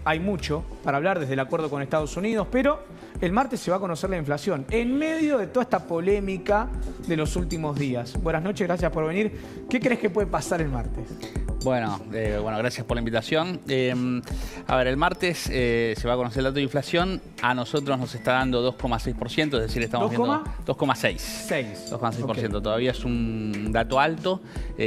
hay mucho para hablar desde el acuerdo con Estados Unidos, pero el martes se va a conocer la inflación en medio de toda esta polémica de los últimos días. Buenas noches, gracias por venir. ¿Qué crees que puede pasar el martes? Bueno, gracias por la invitación. A ver, el martes se va a conocer el dato de inflación. A nosotros nos está dando 2,6%, es decir, estamos viendo 2,6%. 2,6%. Okay. Todavía es un dato alto.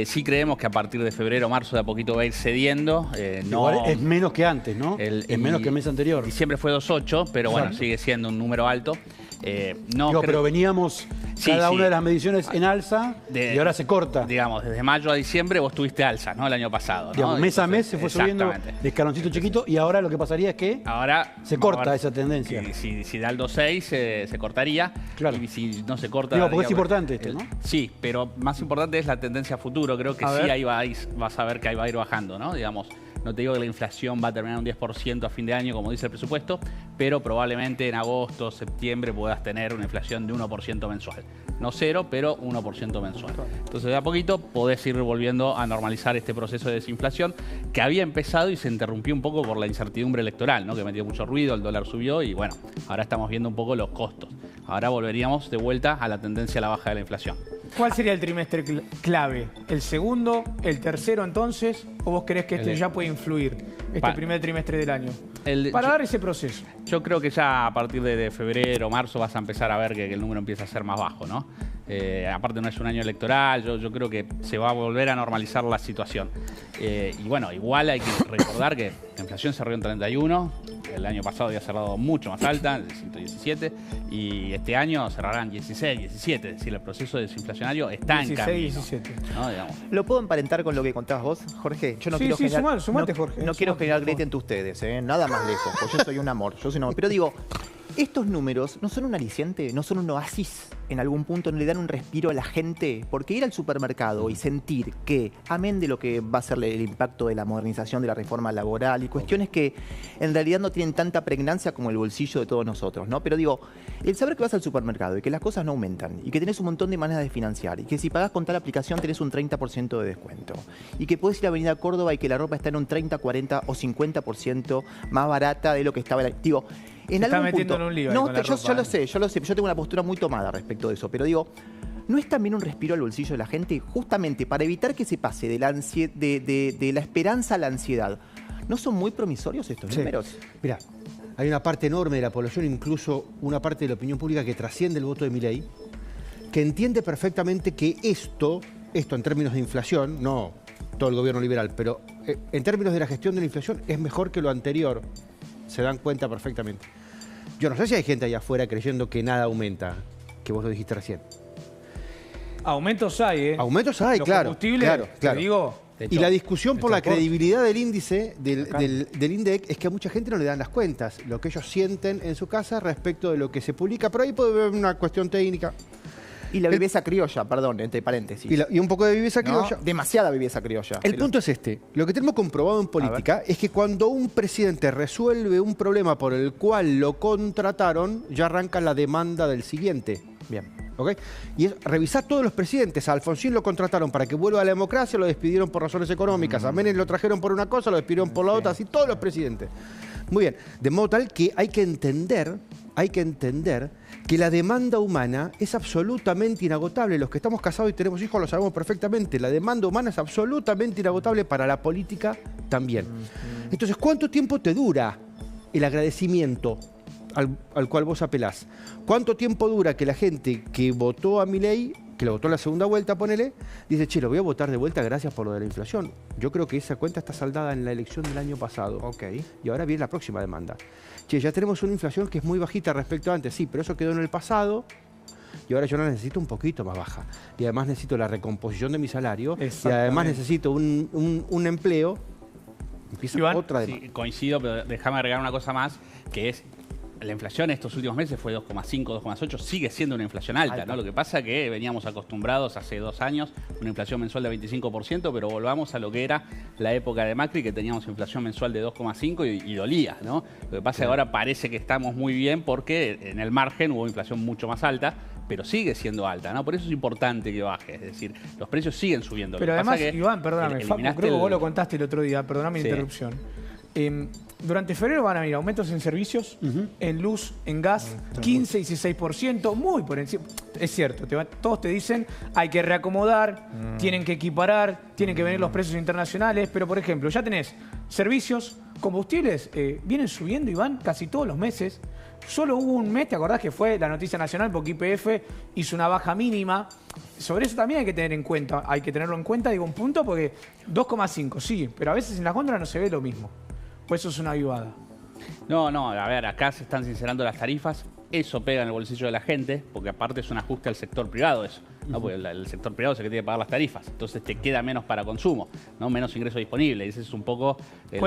Sí creemos que a partir de febrero o marzo de a poquito va a ir cediendo. Igual es menos que antes, ¿no? Es menos que el mes anterior. Diciembre fue 2,8%, pero bueno, sigue siendo un número alto. Pero veníamos cada una de las mediciones en alza y ahora se corta. Digamos, desde mayo a diciembre vos tuviste alza, ¿no? El año pasado, ¿no? Digamos, mes a mes se fue subiendo de escaloncito chiquito y ahora lo que pasaría es que ahora se corta esa tendencia. Si da el 2,6 se cortaría. Claro. Y si no se corta... Porque es importante esto, ¿no? Sí, pero más importante es la tendencia a futuro. Creo que ahí vas a ver que ahí va a ir bajando, ¿no? Digamos, no te digo que la inflación va a terminar un 10% a fin de año, como dice el presupuesto, pero probablemente en agosto, septiembre puedas tener una inflación de 1% mensual. No 0, pero 1% mensual. Entonces, de a poquito podés ir volviendo a normalizar este proceso de desinflación que había empezado y se interrumpió un poco por la incertidumbre electoral, ¿no? Que metió mucho ruido, el dólar subió y bueno, ahora estamos viendo un poco los costos. Ahora volveríamos de vuelta a la tendencia a la baja de la inflación. ¿Cuál sería el trimestre clave? ¿El segundo, el tercero entonces? ¿O vos creés que este ya puede influir, este primer trimestre del año? Para dar ese proceso. Yo creo que ya a partir de febrero o marzo vas a empezar a ver que el número empieza a ser más bajo, ¿no? Aparte no es un año electoral, yo creo que se va a volver a normalizar la situación. Y bueno, igual hay que recordar que la inflación cerró en 31, el año pasado había cerrado mucho más alta, 117, y este año cerrarán 16, 17, es decir, el proceso desinflacionario está en camino. 16, 17. ¿No? Digamos. ¿Lo puedo emparentar con lo que contabas vos, Jorge? Yo no quiero sumate, Jorge. No quiero generar grieta entre ustedes, nada más lejos, porque yo soy un amor, pero digo, estos números no son un aliciente, no son un oasis en algún punto, no le dan un respiro a la gente, porque ir al supermercado y sentir que, amén de lo que va a ser el impacto de la modernización de la reforma laboral y cuestiones que en realidad no tienen tanta pregnancia como el bolsillo de todos nosotros, ¿no? Pero digo, el saber que vas al supermercado y que las cosas no aumentan y que tenés un montón de maneras de financiar y que si pagás con tal aplicación tenés un 30% de descuento y que podés ir a Avenida Córdoba y que la ropa está en un 30, 40 o 50% más barata de lo que estaba. Digo, en algún punto, en un lío no, yo lo sé, yo tengo una postura muy tomada respecto de eso, pero digo, ¿no es también un respiro al bolsillo de la gente? Justamente para evitar que se pase de la esperanza a la ansiedad. ¿No son muy promisorios estos números? Mira, hay una parte enorme de la población, incluso una parte de la opinión pública que trasciende el voto de Milei, que entiende perfectamente que esto en términos de inflación, no todo el gobierno liberal, pero en términos de la gestión de la inflación es mejor que lo anterior. Se dan cuenta perfectamente. Yo no sé si hay gente allá afuera creyendo que nada aumenta, que vos lo dijiste recién. Aumentos hay, ¿eh? Aumentos hay, claro. Claro. Te digo, y la discusión por la credibilidad del índice, del INDEC, es que a mucha gente no le dan las cuentas, lo que ellos sienten en su casa respecto de lo que se publica. Pero ahí puede haber una cuestión técnica. Y la viveza criolla, perdón, entre paréntesis. Y un poco de viveza criolla. Demasiada viveza criolla. El punto es este. Lo que tenemos comprobado en política es que cuando un presidente resuelve un problema por el cual lo contrataron, ya arranca la demanda del siguiente. Bien. ¿Okay? Y es revisar todos los presidentes. A Alfonsín lo contrataron para que vuelva a la democracia, lo despidieron por razones económicas. A Menem lo trajeron por una cosa, lo despidieron por la otra. Así todos los presidentes. Muy bien. De modo tal que hay que entender que la demanda humana es absolutamente inagotable. Los que estamos casados y tenemos hijos lo sabemos perfectamente. La demanda humana es absolutamente inagotable para la política también. Entonces, ¿cuánto tiempo te dura el agradecimiento al cual vos apelás? ¿Cuánto tiempo dura que la gente que votó a Milei, que lo votó en la segunda vuelta, ponele, dice, che, lo voy a votar de vuelta gracias por lo de la inflación? Yo creo que esa cuenta está saldada en la elección del año pasado. Okay. Y ahora viene la próxima demanda. Che, ya tenemos una inflación que es muy bajita respecto a antes, sí, pero eso quedó en el pasado y ahora yo la necesito un poquito más baja. Y además necesito la recomposición de mi salario y además necesito un empleo. Empieza otra demanda. Sí, coincido, pero déjame agregar una cosa más, que es la inflación estos últimos meses fue 2,5, 2,8, sigue siendo una inflación alta, ¿no? Lo que pasa es que veníamos acostumbrados hace 2 años, una inflación mensual de 25%, pero volvamos a lo que era la época de Macri, que teníamos inflación mensual de 2,5 y dolía, ¿no? Lo que pasa es que ahora parece que estamos muy bien porque en el margen hubo inflación mucho más alta, pero sigue siendo alta, ¿no? Por eso es importante que baje, es decir, los precios siguen subiendo. Pero además, Iván, perdóname, Facu, creo que vos lo contaste el otro día, perdóname la interrupción. Durante febrero van a venir aumentos en servicios, en luz, en gas, 15 y 16%, muy por encima. Es cierto, todos te dicen hay que reacomodar, tienen que equiparar, tienen que venir los precios internacionales, pero por ejemplo, ya tenés servicios, combustibles, vienen subiendo y van casi todos los meses. Solo hubo un mes, ¿te acordás que fue la noticia nacional porque YPF hizo una baja mínima? Sobre eso también hay que tener en cuenta, hay que tenerlo en cuenta, digo un punto, porque 2,5, sí, pero a veces en las góndolas no se ve lo mismo. Pues eso es una avivada. No, a ver, acá se están sincerando las tarifas, eso pega en el bolsillo de la gente, porque aparte es un ajuste al sector privado eso, ¿no? Porque el sector privado es el que tiene que pagar las tarifas, entonces te queda menos para consumo, ¿no? Menos ingreso disponible, y ese es un poco el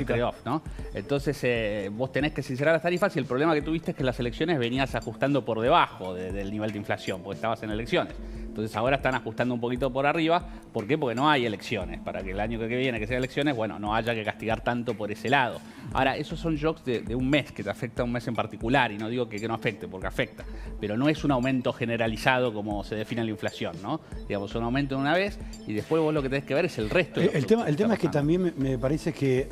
trade-off, ¿no? Entonces vos tenés que sincerar las tarifas y el problema que tuviste es que las elecciones venías ajustando por debajo del nivel de inflación, porque estabas en elecciones. Entonces ahora están ajustando un poquito por arriba. ¿Por qué? Porque no hay elecciones. Para que el año que viene, que sea elecciones, bueno, no haya que castigar tanto por ese lado. Ahora, esos son shocks de un mes, que te afecta a un mes en particular. Y no digo que no afecte, porque afecta. Pero no es un aumento generalizado como se define la inflación, ¿no? Digamos, un aumento de una vez y después vos lo que tenés que ver es el resto. De el tema es que también me parece que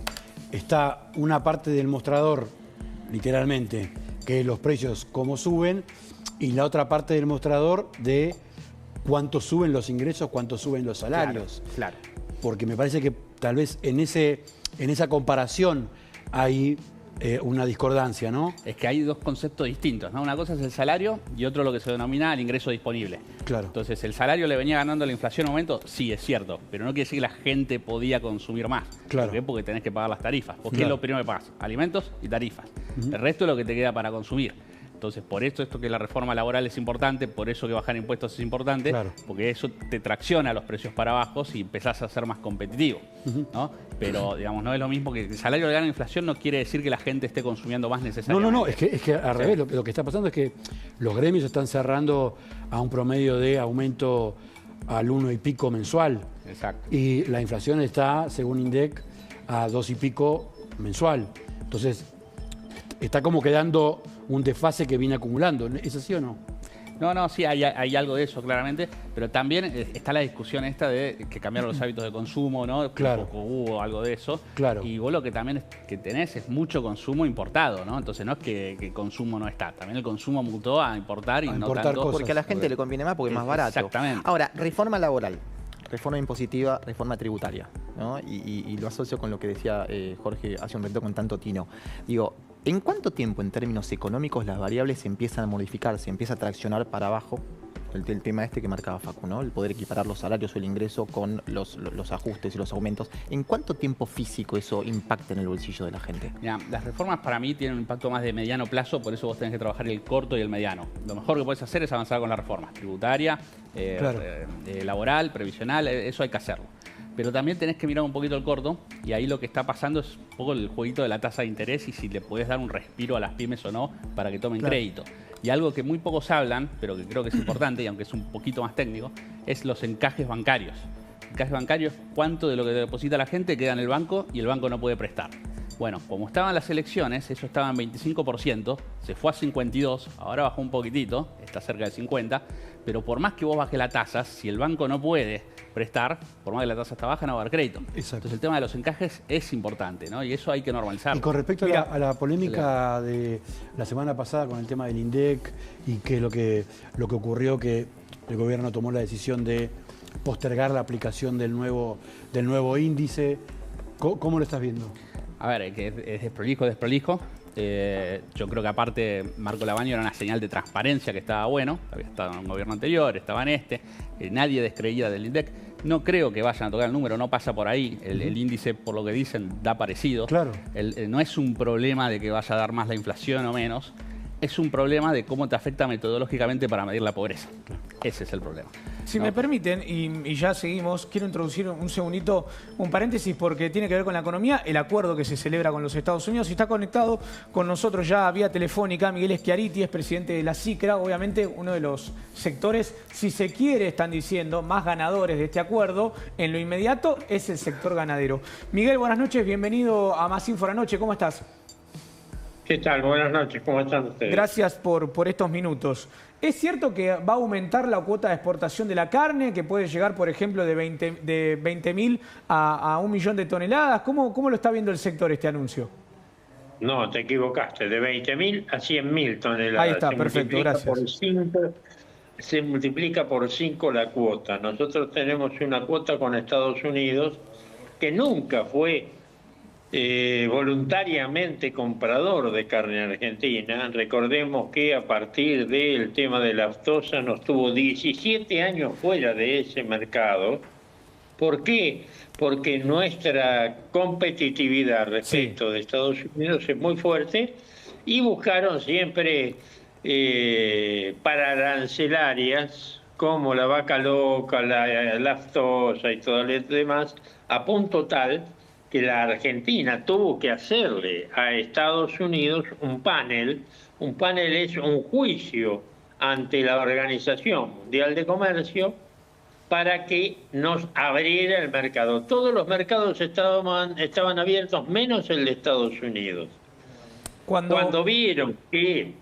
está una parte del mostrador, literalmente, que los precios como suben, y la otra parte del mostrador de cuánto suben los ingresos, cuánto suben los salarios. Claro. Porque me parece que tal vez en esa comparación hay una discordancia, ¿no? Es que hay dos conceptos distintos, ¿no? Una cosa es el salario y otro lo que se denomina el ingreso disponible. Claro. Entonces, ¿el salario le venía ganando la inflación en aumento? Sí, es cierto, pero no quiere decir que la gente podía consumir más. Claro. ¿Por qué? Porque tenés que pagar las tarifas. ¿Por qué Claro. es lo primero que pagas? Alimentos y tarifas. El resto es lo que te queda para consumir. Entonces, por esto que la reforma laboral es importante, por eso que bajar impuestos es importante, claro, porque eso te tracciona los precios para abajo y empezás a ser más competitivo, ¿no? Pero, digamos, no es lo mismo que el salario le gana inflación, no quiere decir que la gente esté consumiendo más necesariamente. No, es que al revés, lo que está pasando es que los gremios están cerrando a un promedio de aumento al 1 y pico mensual. Exacto. Y la inflación está, según INDEC, a 2 y pico mensual. Entonces, está como quedando un desfase que viene acumulando. ¿Es así o no? No, sí, hay algo de eso, claramente, pero también está la discusión esta de que cambiaron los hábitos de consumo, ¿no? Claro. Hubo algo de eso. Claro. Y vos lo que también que tenés es mucho consumo importado, ¿no? Entonces no es que el consumo no está, también el consumo mutó a importar y no tanto. cosas. Porque a la gente le conviene más porque es más barato. Exactamente. Ahora, reforma laboral, reforma impositiva, reforma tributaria, ¿no? Y lo asocio con lo que decía Jorge hace un momento con tanto tino. Digo, ¿en cuánto tiempo en términos económicos las variables empiezan a modificar, se empieza a traccionar para abajo? El tema este que marcaba Facu, ¿no? El poder equiparar los salarios o el ingreso con los ajustes y los aumentos. ¿En cuánto tiempo físico eso impacta en el bolsillo de la gente? Mira, las reformas para mí tienen un impacto más de mediano plazo, por eso vos tenés que trabajar el corto y el mediano. Lo mejor que podés hacer es avanzar con las reformas tributaria, Claro. laboral, previsional, eso hay que hacerlo. Pero también tenés que mirar un poquito el corto, y ahí lo que está pasando es un poco el jueguito de la tasa de interés y si le podés dar un respiro a las pymes o no para que tomen crédito. Y algo que muy pocos hablan, pero que creo que es importante, y aunque es un poquito más técnico, es los encajes bancarios. Encaje bancario es cuánto de lo que deposita la gente queda en el banco y el banco no puede prestar. Bueno, como estaban las elecciones, eso estaba en 25%, se fue a 52%, ahora bajó un poquitito, está cerca de 50%, pero por más que vos bajes la tasa, si el banco no puede prestar, por más que la tasa está baja, no va a haber crédito. Exacto. Entonces el tema de los encajes es importante, ¿no? Y eso hay que normalizarlo. Y con respecto a la polémica de la semana pasada con el tema del INDEC y que lo que ocurrió, que el gobierno tomó la decisión de postergar la aplicación del nuevo índice, ¿cómo lo estás viendo? A ver, que es desprolijo. Yo creo que aparte Marco Lavagno era una señal de transparencia que estaba bueno. Había estado en un gobierno anterior, estaba en este. Nadie descreía del INDEC. No creo que vayan a tocar el número, no pasa por ahí. El índice, por lo que dicen, da parecido. Claro. No es un problema de que vaya a dar más la inflación o menos. Es un problema de cómo te afecta metodológicamente para medir la pobreza. Ese es el problema. Si me permiten, y ya seguimos, quiero introducir un segundito, un paréntesis, porque tiene que ver con la economía, el acuerdo que se celebra con los Estados Unidos. Y está conectado con nosotros ya vía telefónica Miguel Schiaretti, es presidente de la CICRA, obviamente uno de los sectores, si se quiere, están diciendo, más ganadores de este acuerdo, en lo inmediato es el sector ganadero. Miguel, buenas noches, bienvenido a Más Info la Noche, ¿cómo estás? ¿Qué tal? Buenas noches, ¿cómo están ustedes? Gracias por estos minutos. ¿Es cierto que va a aumentar la cuota de exportación de la carne, que puede llegar, por ejemplo, de 20.000 a 1 millón de toneladas? ¿Cómo lo está viendo el sector este anuncio? No, te equivocaste, de 20.000 a 100.000 toneladas. Ahí está, perfecto, gracias. Se multiplica por 5 la cuota. Nosotros tenemos una cuota con Estados Unidos que nunca fue voluntariamente comprador de carne argentina. Recordemos que a partir del tema de la aftosa nos tuvo 17 años fuera de ese mercado. ¿Por qué? Porque nuestra competitividad respecto de Estados Unidos es muy fuerte y buscaron siempre pararancelarias como la vaca loca, la aftosa y todo lo demás, a punto tal que la Argentina tuvo que hacerle a Estados Unidos un panel. Un panel es un juicio ante la Organización Mundial de Comercio para que nos abriera el mercado. Todos los mercados estaban abiertos, menos el de Estados Unidos. Cuando vieron que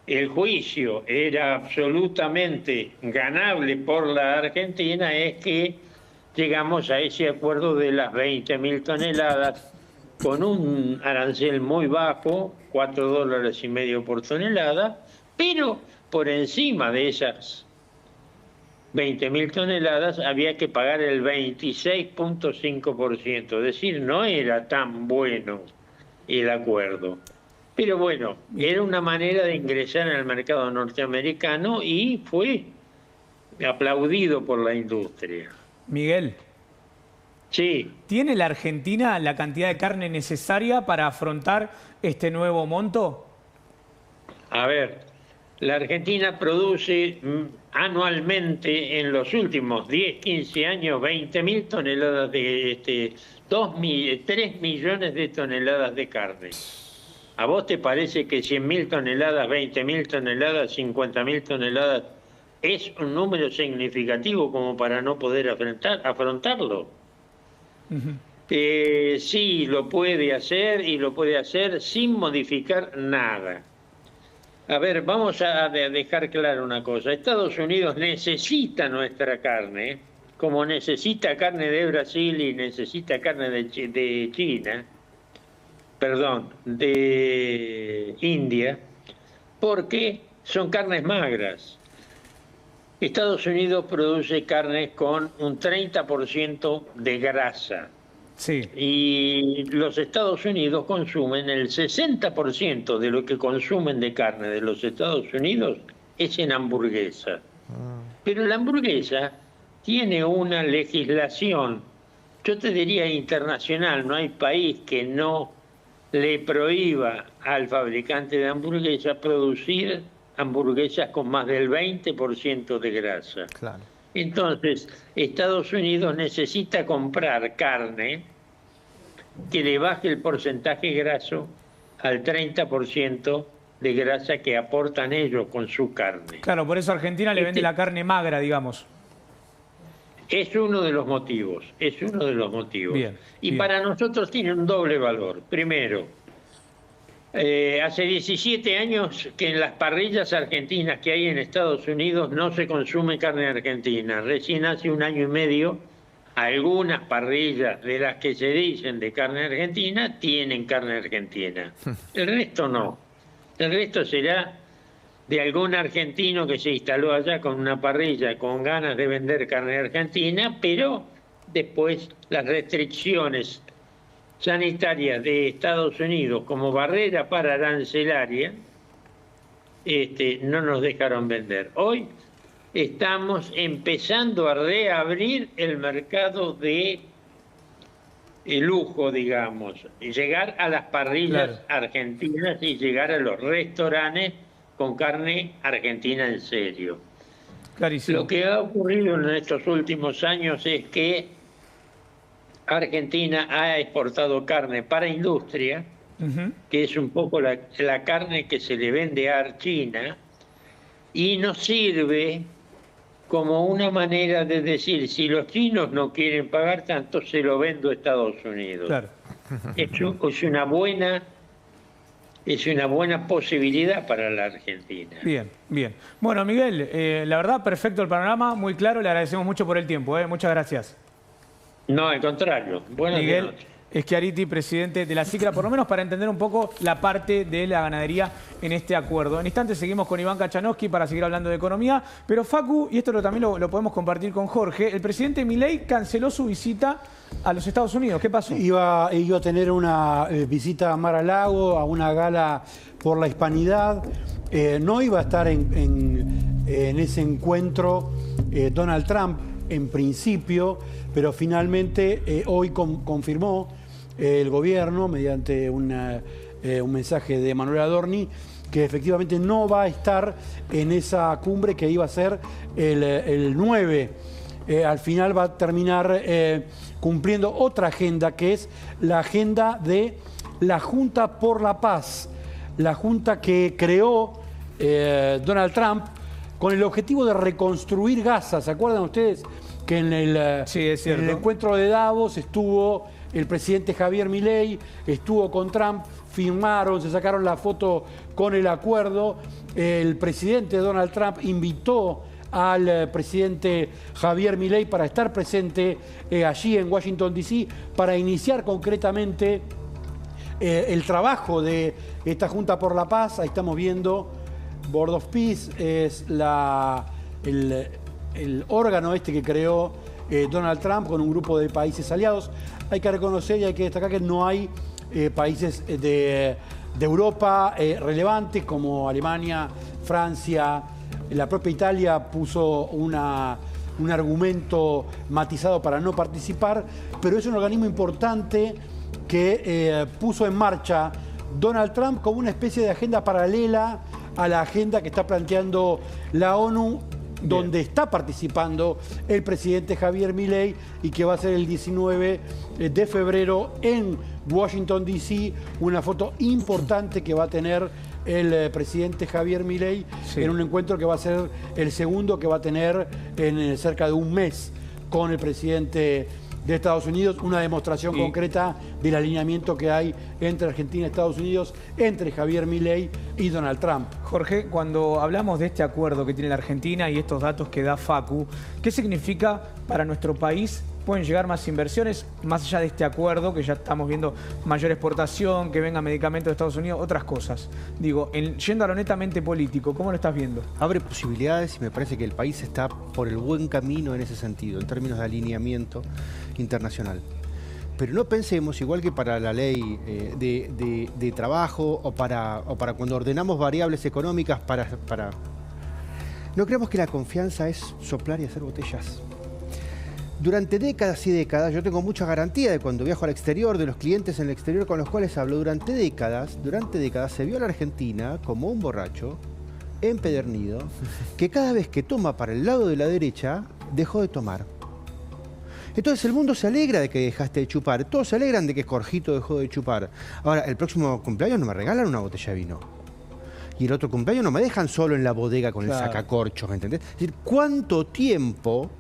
el juicio era absolutamente ganable por la Argentina, es que llegamos a ese acuerdo de las 20.000 toneladas con un arancel muy bajo, $4,50 por tonelada, pero por encima de esas 20.000 toneladas había que pagar el 26.5%, es decir, no era tan bueno el acuerdo. Pero bueno, era una manera de ingresar en el mercado norteamericano y fue aplaudido por la industria. Miguel. Sí. ¿Tiene la Argentina la cantidad de carne necesaria para afrontar este nuevo monto? A ver, la Argentina produce anualmente en los últimos 10, 15 años 20.000 toneladas de 3 millones de toneladas de carne. ¿A vos te parece que 100.000 toneladas, 20.000 toneladas, 50.000 toneladas es un número significativo como para no poder afrontarlo? Sí, lo puede hacer y lo puede hacer sin modificar nada. A ver, vamos a dejar claro una cosa. Estados Unidos necesita nuestra carne, como necesita carne de Brasil y necesita carne de China, perdón, de India, porque son carnes magras. Estados Unidos produce carnes con un 30% de grasa. Sí. Y los Estados Unidos consumen el 60% de lo que consumen de carne de los Estados Unidos es en hamburguesa. Pero la hamburguesa tiene una legislación, yo te diría internacional, no hay país que no le prohíba al fabricante de hamburguesas producir hamburguesas con más del 20% de grasa. Claro. Entonces, Estados Unidos necesita comprar carne que le baje el porcentaje graso al 30% de grasa que aportan ellos con su carne. Claro, por eso Argentina le vende la carne magra, digamos. Es uno de los motivos, es uno de los motivos. Bien, y bien. para nosotros tiene un doble valor. Primero, hace 17 años que en las parrillas argentinas que hay en Estados Unidos no se consume carne argentina. Recién hace 1 año y medio, algunas parrillas de las que se dicen de carne argentina tienen carne argentina. El resto no. El resto será de algún argentino que se instaló allá con una parrilla con ganas de vender carne argentina, pero después las restricciones sanitarias de Estados Unidos como barrera para arancelaria no nos dejaron vender. Hoy estamos empezando a reabrir el mercado de lujo, digamos, y llegar a las parrillas argentinas y llegar a los restaurantes con carne argentina en serio. Clarísimo. Lo que ha ocurrido en estos últimos años es que Argentina ha exportado carne para industria, que es un poco la carne que se le vende a China, y nos sirve como una manera de decir, si los chinos no quieren pagar tanto, se lo vendo a Estados Unidos. Claro. es una buena posibilidad para la Argentina. Bien, bien. Bueno, Miguel, la verdad, perfecto el panorama, muy claro, le agradecemos mucho por el tiempo, muchas gracias. No, al contrario. Buenas Miguel noches. Schiaretti, presidente de la CICRA, por lo menos para entender un poco la parte de la ganadería en este acuerdo. En instantes seguimos con Iván Kachanowski para seguir hablando de economía, pero Facu, y esto también lo podemos compartir con Jorge, el presidente Milei canceló su visita a los Estados Unidos. ¿Qué pasó? Iba a tener una visita a Mar-a-Lago, a una gala por la hispanidad. No iba a estar en ese encuentro Donald Trump en principio, pero finalmente hoy confirmó el gobierno, mediante un mensaje de Manuel Adorni, que efectivamente no va a estar en esa cumbre que iba a ser el 9. Al final va a terminar cumpliendo otra agenda, que es la agenda de la Junta por la Paz, la junta que creó Donald Trump con el objetivo de reconstruir Gaza. ¿Se acuerdan ustedes que en el encuentro de Davos estuvo el presidente Javier Milei, estuvo con Trump, firmaron, se sacaron la foto con el acuerdo? El presidente Donald Trump invitó al presidente Javier Milei para estar presente allí en Washington, D.C., para iniciar concretamente el trabajo de esta Junta por la Paz. Ahí estamos viendo Board of Peace, es el órgano que creó Donald Trump con un grupo de países aliados. Hay que reconocer y hay que destacar que no hay países de Europa relevantes como Alemania, Francia. La propia Italia puso un argumento matizado para no participar, pero es un organismo importante que puso en marcha Donald Trump como una especie de agenda paralela a la agenda que está planteando la ONU, donde está participando el presidente Javier Milei, y que va a ser el 19 de febrero en Washington, D.C., una foto importante que va a tener el presidente Javier Milei en un encuentro que va a ser el segundo que va a tener en cerca de un mes con el presidente de Estados Unidos, una demostración concreta del alineamiento que hay entre Argentina y Estados Unidos, entre Javier Milei y Donald Trump. Jorge, cuando hablamos de este acuerdo que tiene la Argentina y estos datos que da Facu, ¿qué significa para nuestro país? ¿Pueden llegar más inversiones más allá de este acuerdo, que ya estamos viendo mayor exportación, que venga medicamentos de Estados Unidos, otras cosas? Digo, yendo a lo netamente político, ¿cómo lo estás viendo? Abre posibilidades y me parece que el país está por el buen camino en ese sentido, en términos de alineamiento internacional. Pero no pensemos, igual que para la ley de trabajo o para cuando ordenamos variables económicas no creemos que la confianza es soplar y hacer botellas. Durante décadas y décadas, yo tengo mucha garantía de cuando viajo al exterior, de los clientes en el exterior con los cuales hablo, durante décadas se vio a la Argentina como un borracho empedernido que cada vez que toma para el lado de la derecha, dejó de tomar. Entonces el mundo se alegra de que dejaste de chupar, todos se alegran de que Jorgito dejó de chupar. Ahora, el próximo cumpleaños no me regalan una botella de vino. Y el otro cumpleaños no me dejan solo en la bodega con el sacacorchos, ¿me entendés? Es decir, ¿cuánto tiempo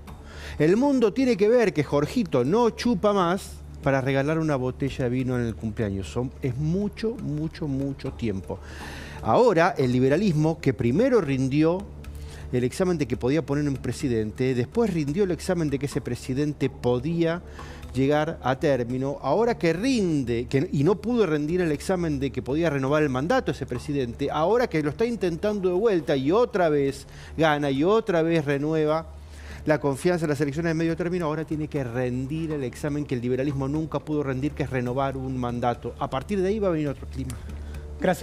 el mundo tiene que ver que Jorgito no chupa más para regalar una botella de vino en el cumpleaños? Es mucho, mucho, mucho tiempo. Ahora, el liberalismo, que primero rindió el examen de que podía poner un presidente, después rindió el examen de que ese presidente podía llegar a término, ahora que rinde, y no pudo rendir el examen de que podía renovar el mandato ese presidente, ahora que lo está intentando de vuelta y otra vez gana y otra vez renueva la confianza en las elecciones de medio término, ahora tiene que rendir el examen que el liberalismo nunca pudo rendir, que es renovar un mandato. A partir de ahí va a venir otro clima.